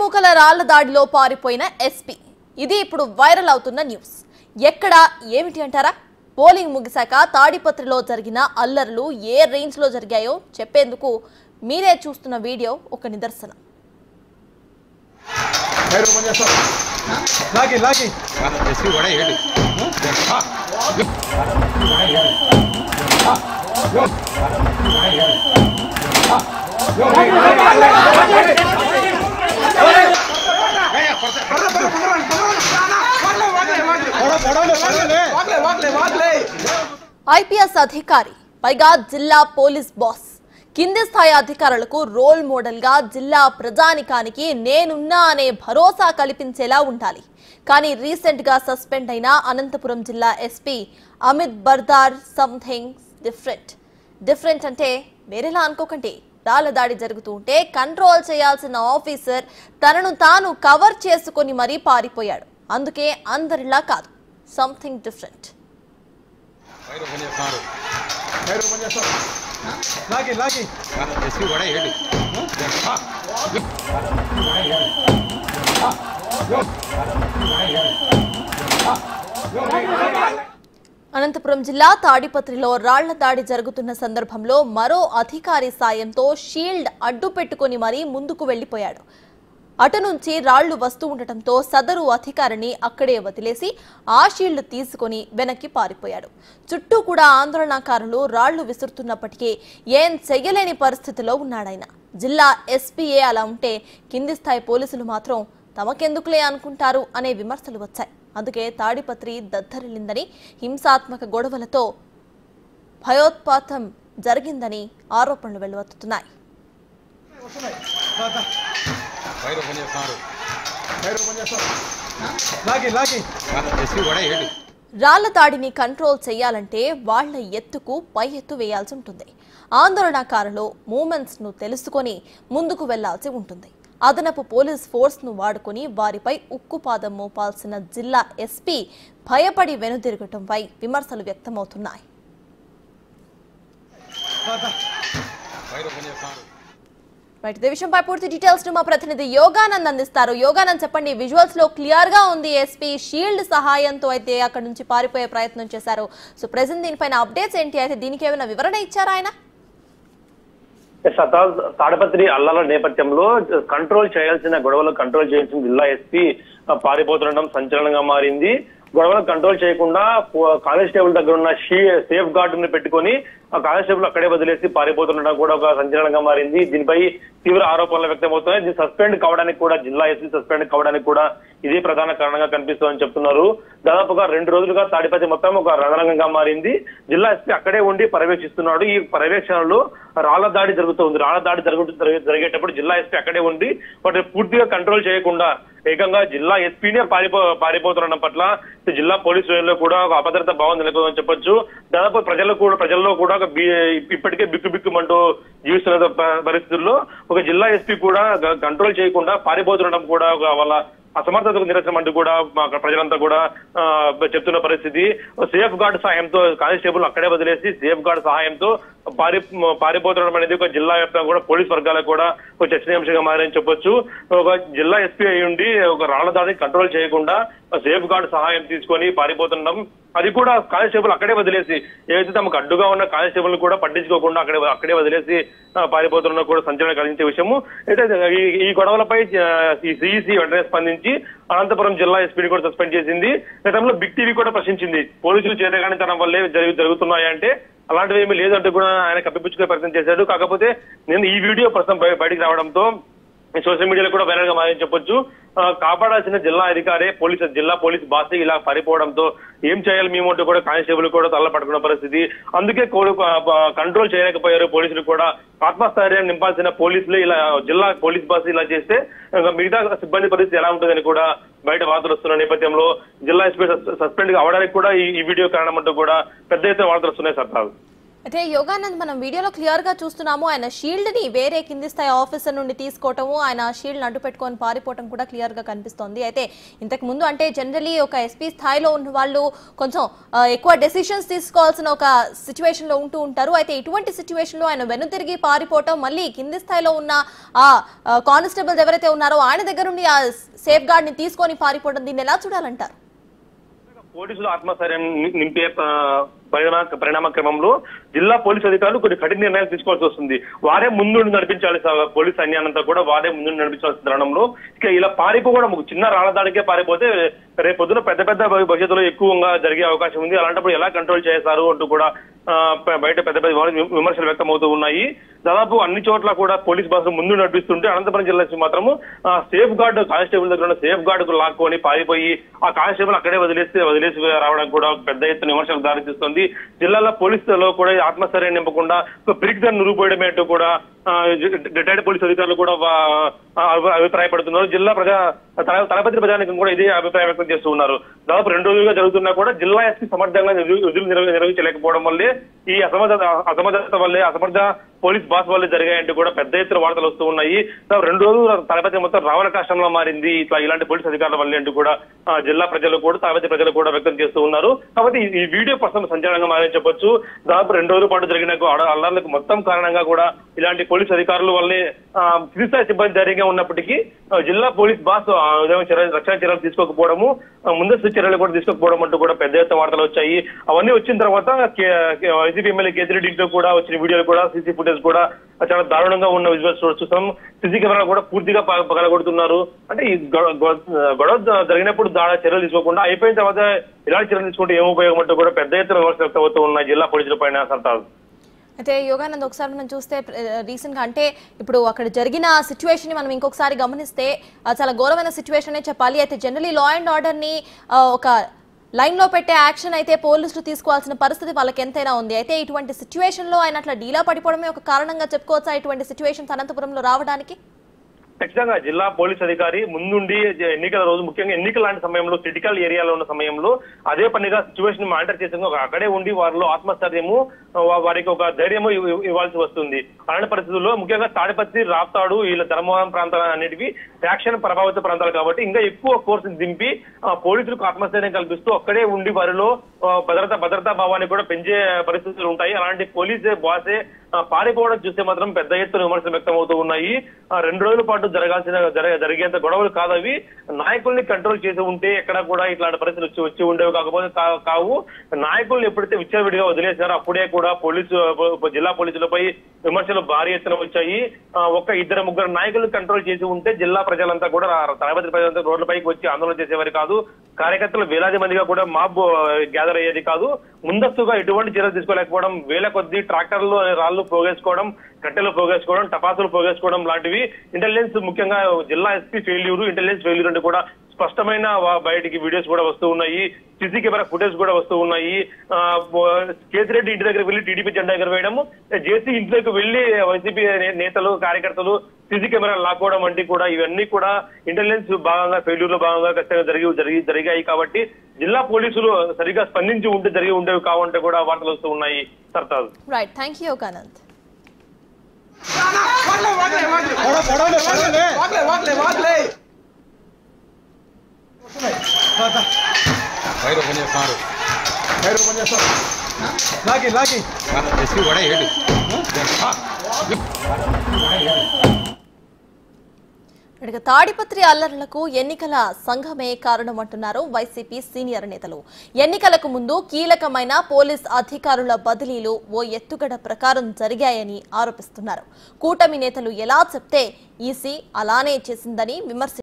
వేముకల రాళ్ల దాడిలో పారిపోయిన ఎస్పీ ఇది ఇప్పుడు వైరల్ అవుతున్న న్యూస్. ఎక్కడ ఏమిటి అంటారా? పోలింగ్ ముగిశాక తాడిపత్రిలో జరిగిన అల్లర్లు ఏ రేంజ్ లో జరిగాయో చెప్పేందుకు మీరే చూస్తున్న వీడియో ఒక నిదర్శనం. ఐపీఎస్ అధికారి పైగా జిల్లా పోలీస్ బాస్ కింది స్థాయి అధికారులకు రోల్ మోడల్ గా జిల్లా ప్రజానికానికి నేనున్నా అనే భరోసా కల్పించేలా ఉండాలి. కానీ రీసెంట్ గా సస్పెండ్ అయిన అనంతపురం జిల్లా SP Amit Bardar something different అంటే వేరేలా అనుకోకండి. రాళ్ల దాడి జరుగుతూ ఉంటే కంట్రోల్ చేయాల్సిన ఆఫీసర్ తనను తాను కవర్ చేసుకొని మరీ పారిపోయాడు. అందుకే అందరిలా కాదు, సంథింగ్ డిఫరెంట్. అనంతపురం జిల్లా తాడిపత్రిలో రాళ్ల దాడి జరుగుతున్న సందర్భంలో మరో అధికారి సాయంతో షీల్డ్ అడ్డు పెట్టుకుని మరీ ముందుకు వెళ్లిపోయాడు. అటు నుంచి రాళ్లు వస్తూ ఉండటంతో సదరు అధికారిని అక్కడే వదిలేసి ఆ షీల్డ్ తీసుకుని వెనక్కి పారిపోయాడు. చుట్టూ కూడా ఆందోళనకారులు రాళ్లు విసురుతున్నప్పటికీ ఏం చెయ్యలేని పరిస్థితిలో ఉన్నాడాయన. జిల్లా ఎస్పీఏ అలా ఉంటే కింది స్థాయి పోలీసులు మాత్రం తమకెందుకులే అనుకుంటారు అనే విమర్శలు వచ్చాయి. అందుకే తాడిపత్రి దద్దరిల్లిందని, హింసాత్మక గొడవలతో భయోత్పాతం జరిగిందని ఆరోపణలు వెలువెత్తుతున్నాయి. రాళ్ల దాడిని కంట్రోల్ చేయాలంటే వాళ్ల ఎత్తుకు పై ఎత్తు వేయాల్సి ఉంటుంది. ఆందోళనకారులు మూమెంట్స్ ను తెలుసుకొని ముందుకు వెళ్లాల్సి ఉంటుంది. అదనపు పోలీస్ ఫోర్స్ ను వాడుకుని వారిపై ఉక్కుపాదం మోపాల్సిన జిల్లా ఎస్పీ భయపడి వెనుదిరగటంపై విమర్శలు వ్యక్తమవుతున్నాయి. ఇదే విషయంపై పూర్తి డీటెయిల్స్ ను మా ప్రతినిధి యోగానంద్ అందిస్తారు. యోగానంద్, చెప్పండి. విజువల్స్ లో క్లియర్ గా ఉంది ఎస్పీ షీల్డ్ సహాయంతో అయితే అక్కడ నుంచి పారిపోయే ప్రయత్నం చేశారు. సో ప్రెజెంట్ దీనిపైన అప్డేట్స్ ఏంటి? అయితే దీనికి ఏమైనా వివరణ ఇచ్చారా ఆయన? తాడిపత్రి అల్లర్ల నేపథ్యంలో కంట్రోల్ చేయాల్సిన గొడవలు కంట్రోల్ చేయాల్సిన జిల్లా ఎస్పీ పారిపోతుండడం సంచలనంగా మారింది. గొడవలు కంట్రోల్ చేయకుండా కానిస్టేబుల్ దగ్గర ఉన్న సేఫ్ గార్డు ని పెట్టుకుని ఆ కానిస్టేబుల్ అక్కడే వదిలేసి పారిపోతుండడం కూడా ఒక సంచలనంగా మారింది. దీనిపై తీవ్ర ఆరోపణలు వ్యక్తమవుతున్నాయి. దీన్ని సస్పెండ్ కావడానికి కూడా జిల్లా ఎస్పీ సస్పెండ్ కావడానికి కూడా ఇదే ప్రధాన కారణంగా కనిపిస్తోందని చెప్తున్నారు. దాదాపుగా 2 రోజులుగా తాడిపత్రి మొత్తం ఒక రణరంగంగా మారింది. జిల్లా ఎస్పీ అక్కడే ఉండి పర్యవేక్షిస్తున్నాడు. ఈ పర్యవేక్షణలో రాళ్ల దాడి జరుగుతుంది. రాళ్ల దాడి జరిగేటప్పుడు జిల్లా ఎస్పీ అక్కడే ఉండి వాటిని పూర్తిగా కంట్రోల్ చేయకుండా ఏకంగా జిల్లా ఎస్పీనే పారిపోతుండడం పట్ల జిల్లా పోలీసు శ్రేణుల్లో కూడా ఒక అభద్రత భావం నెలకొందని చెప్పొచ్చు. దాదాపు ప్రజల్లో కూడా ఇప్పటికే బిక్కుమంటూ జీవిస్తున్న పరిస్థితుల్లో ఒక జిల్లా ఎస్పీ కూడా కంట్రోల్ చేయకుండా పారిపోతుండడం కూడా వాళ్ళ అసమర్థతకు నిరసన అంటూ కూడా ప్రజలంతా కూడా చెప్తున్న పరిస్థితి. సేఫ్ గార్డ్ సహాయంతో కానిస్టేబుల్ అక్కడే వదిలేసి సేఫ్ గార్డ్ సహాయంతో పారిపోతుండడం అనేది ఒక జిల్లా వ్యాప్తంగా కూడా పోలీస్ వర్గాలకు కూడా ఒక చర్చనీయాంశంగా మారని చెప్పొచ్చు. ఒక జిల్లా ఎస్పీ అయి ఉండి ఒక రాళ్ల దాడిని కంట్రోల్ చేయకుండా సేఫ్ గార్డ్ సహాయం తీసుకొని పారిపోతుండడం, అది కూడా కానిస్టేబుల్ అక్కడే వదిలేసి ఏదైతే తమకు అడ్డుగా ఉన్న కానిస్టేబుల్ కూడా పట్టించుకోకుండా అక్కడే వదిలేసి పారిపోతున్నా కూడా సంచలనం కలిగించే విషయము. అయితే ఈ గొడవలపై ఈ సిఈసి వెంటనే స్పందించి అనంతపురం జిల్లా ఎస్పీని కూడా సస్పెండ్ చేసింది. గతంలో బిగ్ టీవీ కూడా ప్రశ్నించింది, పోలీసులు చేతగానితనం వల్లే జరుగుతున్నాయంటే అలాంటివి ఏమీ లేదంటూ కూడా ఆయన కప్పిపుచ్చుకునే ప్రయత్నం చేశాడు. కాకపోతే నేను ఈ వీడియో ప్రస్తుతం బయటికి రావడంతో సోషల్ మీడియాలో కూడా వైరల్ గా మారని చెప్పొచ్చు. కాపాడాల్సిన జిల్లా అధికారే జిల్లా పోలీస్ బాస్ ఇలా పారిపోవడంతో ఏం చేయాలి మేము అంటూ కూడా కానిస్టేబుల్ కూడా తల్లపట్టుకున్న పరిస్థితి. అందుకే కంట్రోల్ చేయలేకపోయారు పోలీసులు కూడా. ఆత్మస్థైర్యాన్ని నింపాల్సిన పోలీసులు ఇలా జిల్లా పోలీస్ బాస్ ఇలా చేస్తే మిగతా సిబ్బంది పరిస్థితి ఎలా ఉంటుందని కూడా బయట వార్తలు వస్తున్న నేపథ్యంలో జిల్లా ఎస్పీ సస్పెండ్ అవడానికి కూడా ఈ వీడియో కారణం అంటూ కూడా పెద్ద ఎత్తున వార్తలు వస్తున్నాయి. సత్తాలు అయితే యోగానంద్ మనం వీడియోలో క్లియర్ గా చూస్తున్నాము ఆయన షీల్డ్ ని వేరే కింది స్థాయి ఆఫీసర్ నుండి తీసుకోవటము ఆయన షీల్డ్ అడ్డు పెట్టుకొని పారిపోవటం కూడా క్లియర్ గా కనిపిస్తోంది. అయితే ఇంతకు ముందు అంటే జనరలీ ఒక ఎస్పీ స్థాయిలో ఉన్న వాళ్ళు కొంచెం ఎక్కువ డెసిషన్స్ తీసుకోవాల్సిన ఒక సిచ్యువేషన్ లో ఉంటూ ఉంటారు. అయితే ఇటువంటి సిచ్యువేషన్ లో ఆయన వెనుతిరిగి పారిపోవటం మళ్ళీ కింది స్థాయిలో ఉన్న ఆ కానిస్టేబుల్స్ ఎవరైతే ఉన్నారో ఆయన దగ్గర నుండి ఆ సేఫ్ గార్డ్ ని తీసుకొని పారిపోవడం దీన్ని ఎలా చూడాలంటారు? పోలీసులు ఆత్మస్థైర్యం నింపే పరిణామ క్రమంలో జిల్లా పోలీసు అధికారులు కొన్ని కఠిన నిర్ణయాలు తీసుకోవాల్సి వస్తుంది. వారే ముందు నడిపించాలి, పోలీసు సైన్యానంతా కూడా వారే ముందు నడిపించాల్సిన తరుణంలో ఇక ఇలా పారిపోవడం చిన్న రాళ్ళదాడికే పారిపోతే రేపు పొద్దున పెద్ద పెద్ద భవిష్యత్తులో ఎక్కువగా జరిగే అవకాశం ఉంది. అలాంటప్పుడు ఎలా కంట్రోల్ చేస్తారు అంటూ కూడా బయట పెద్ద పెద్ద విమర్శలు వ్యక్తమవుతూ ఉన్నాయి. దాదాపు అన్ని చోట్ల కూడా పోలీస్ బస్సులు ముందు నడిపిస్తుంటే అనంతపురం జిల్లా మాత్రము సేఫ్ గార్డ్ కానిస్టేబుల్ దగ్గర ఉన్న సేఫ్ గార్డ్ కు లాక్కొని పారిపోయి ఆ కానిస్టేబుల్ అక్కడే వదిలేసి రావడం కూడా పెద్ద ఎత్తున విమర్శలకు దారితీస్తుంది. జిల్లాలో పోలీసులో కూడా ఆత్మస్థైర్యం నింపకుండా పిరికిదాన్ని నిరూపడమే అంటూ కూడా రిటైర్డ్ పోలీసు అధికారులు కూడా అభిప్రాయపడుతున్నారు. జిల్లా తలపతి ప్రజానికం కూడా ఇదే అభిప్రాయం వ్యక్తం చేస్తూ ఉన్నారు. దాదాపు 2 రోజులుగా జరుగుతున్నా కూడా జిల్లా ఎస్పీ సమర్థంగా విధులు నిర్వహించలేకపోవడం వల్లే ఈ అసమర్థత వల్లే అసమర్థ పోలీస్ బాస్ వల్లే జరిగాయంటూ కూడా పెద్ద ఎత్తున వార్తలు వస్తూ ఉన్నాయి. 2 రోజులు తలపతి మొత్తం రావణ కష్టంలో మారింది ఇలాంటి పోలీసు అధికారుల వల్లే అంటూ కూడా జిల్లా ప్రజలు కూడా తలపతి ప్రజలు కూడా వ్యక్తం చేస్తూ ఉన్నారు. కాబట్టి ఈ వీడియో ప్రస్తుతం సంచలనంగా మారని చెప్పొచ్చు. దాదాపు 2 రోజుల పాటు జరిగిన అల్లర్లకు మొత్తం కారణంగా కూడా ఇలాంటి పోలీసు అధికారుల వల్లే కిరిస్థాయి సిబ్బంది ధైర్యంగా ఉన్నప్పటికీ జిల్లా పోలీస్ బాస్ రక్షణ చర్యలు తీసుకోకపోవడము, ముందస్తు చర్యలు కూడా తీసుకోకపోవడం అంటూ కూడా పెద్ద ఎత్తున వార్తలు వచ్చాయి. అవన్నీ వచ్చిన తర్వాత వైసీపీ ఎమ్మెల్యే కేతిరెడ్డి ఇంట్లో కూడా వచ్చిన వీడియోలు కూడా సీసీ ఫుటేజ్ కూడా చాలా దారుణంగా ఉన్న విజువల్స్ చూస్తాం. సీసీ కెమెరాలు కూడా పూర్తిగా పగలగొడుతున్నారు. అంటే ఈ గొడవ జరిగినప్పుడు చర్యలు తీసుకోకుండా అయిపోయిన తర్వాత ఇలాంటి చర్యలు తీసుకుంటే ఏం ఉపయోగం అంటూ కూడా పెద్ద ఎత్తున విమర్శలు వ్యక్తమవుతూ ఉన్నాయి జిల్లా పోలీసుల పైన. సర్తాజ్ అయితే యోగానంద్ ఒకసారి మనం చూస్తే రీసెంట్ గా అంటే ఇప్పుడు అక్కడ జరిగిన సిచ్యువేషన్ ని మనం ఇంకొకసారి గమనిస్తే చాలా ఘోరమైన సిచ్యువేషన్ చెప్పాలి. అయితే జనరలీ లా అండ్ ఆర్డర్ ని ఒక లైన్ లో పెట్టే యాక్షన్ అయితే పోలీసులు తీసుకోవాల్సిన పరిస్థితి వాళ్ళకి ఎంతైనా ఉంది. అయితే ఇటువంటి సిచ్యువేషన్ లో ఆయన అట్లా డీలా పడిపోవడమే ఒక కారణంగా చెప్పుకోవచ్చా ఇటువంటి సిచ్యువేషన్స్ అనంతపురంలో రావడానికి? ఖచ్చితంగా జిల్లా పోలీస్ అధికారి ముందుండి ఎన్నికల రోజు ముఖ్యంగా ఎన్నికల లాంటి సమయంలో క్రిటికల్ ఏరియాలో ఉన్న సమయంలో అదే పనిగా సిచ్యువేషన్ మానిటర్ చేసి అక్కడే ఉండి వారిలో ఆత్మస్థైర్యము వారికి ఒక ధైర్యము ఇవ్వాల్సి వస్తుంది. అలాంటి పరిస్థితుల్లో ముఖ్యంగా తాడిపత్రి, రాప్తాడు వీళ్ళ ధర్మవరం ప్రాంతాలు అనేటివి ఫ్యాక్షన్ ప్రభావిత ప్రాంతాలు కాబట్టి ఇంకా ఎక్కువ ఫోర్స్ దింపి పోలీసులకు ఆత్మస్థైర్యం కల్పిస్తూ అక్కడే ఉండి వారిలో భద్రతా భావాన్ని కూడా పెంచే పరిస్థితులు ఉంటాయి. అలాంటి పోలీసే బాసే పారిపోవడం చూస్తే మాత్రం పెద్ద ఎత్తున విమర్శలు వ్యక్తమవుతూ ఉన్నాయి. 2 రోజుల పాటు జరిగేంత గొడవలు కాదవి. నాయకుల్ని కంట్రోల్ చేసి ఉంటే ఎక్కడ కూడా ఇట్లాంటి పరిస్థితులు వచ్చి ఉండేవి కావు. నాయకుల్ని ఎప్పుడైతే విచ్చలవిడిగా వదిలేశారో అప్పుడే కూడా జిల్లా పోలీసులపై విమర్శలు భారీ ఎత్తున వచ్చాయి. 1-2 నాయకులు కంట్రోల్ చేసి ఉంటే జిల్లా ప్రజలంతా కూడా తలపతి ప్రజలంతా రోడ్లపైకి వచ్చి ఆందోళన చేసేవారు కాదు. కార్యకర్తలు వేలాది మందిగా కూడా మాబ్ గ్యాదర్ అయ్యేది కాదు. ముందస్తుగా ఎటువంటి చర్యలు తీసుకోలేకపోవడం, వేల కొద్ది ట్రాక్టర్లు రాళ్లు పోగేసుకోవడం, కట్టెలు పోగేసుకోవడం, టపాసులు పోగేసుకోవడం లాంటివి ఇంటెలిజెన్స్ ముఖ్యంగా జిల్లా ఎస్పీ ఇంటెలిజెన్స్ ఫెయిల్యూర్ అంటే కూడా స్పష్టమైన బయటికి వీడియోస్ కూడా వస్తూ ఉన్నాయి. సీసీ కెమెరా ఫుటేజ్ కూడా వస్తూ ఉన్నాయి. కేతిరెడ్డి ఇంటి దగ్గర వెళ్లి టీడీపీ జెండా దగ్గర వేయడము, జేసీ ఇంట్లోకి వెళ్లి వైసీపీ నేతలు కార్యకర్తలు సీసీ కెమెరా లాక్కోవడం వంటి కూడా ఇవన్నీ కూడా ఇంటెలిజెన్స్ భాగంగా ఫెయిల్యూర్ లో భాగంగా ఖచ్చితంగా జరిగాయి. కాబట్టి జిల్లా పోలీసులు సరిగా స్పందించి ఉంటే జరిగి ఉండేవి కావంటే కూడా వార్తలు వస్తూ ఉన్నాయి. Sartaj right, thank you Yoganand. Tadipatri అల్లర్లకు ఎన్నికల సంఘమే కారణమంటున్నారు వైసీపీ సీనియర్ నేతలు. ఎన్నికలకు ముందు కీలకమైన పోలీస్ అధికారుల బదిలీలు ఓ ఎత్తుగడ ప్రకారం జరిగాయని ఆరోపిస్తున్నారు. కూటమి నేతలు ఎలా చెప్తే ఈసీ అలానే చేసిందని విమర్శించారు.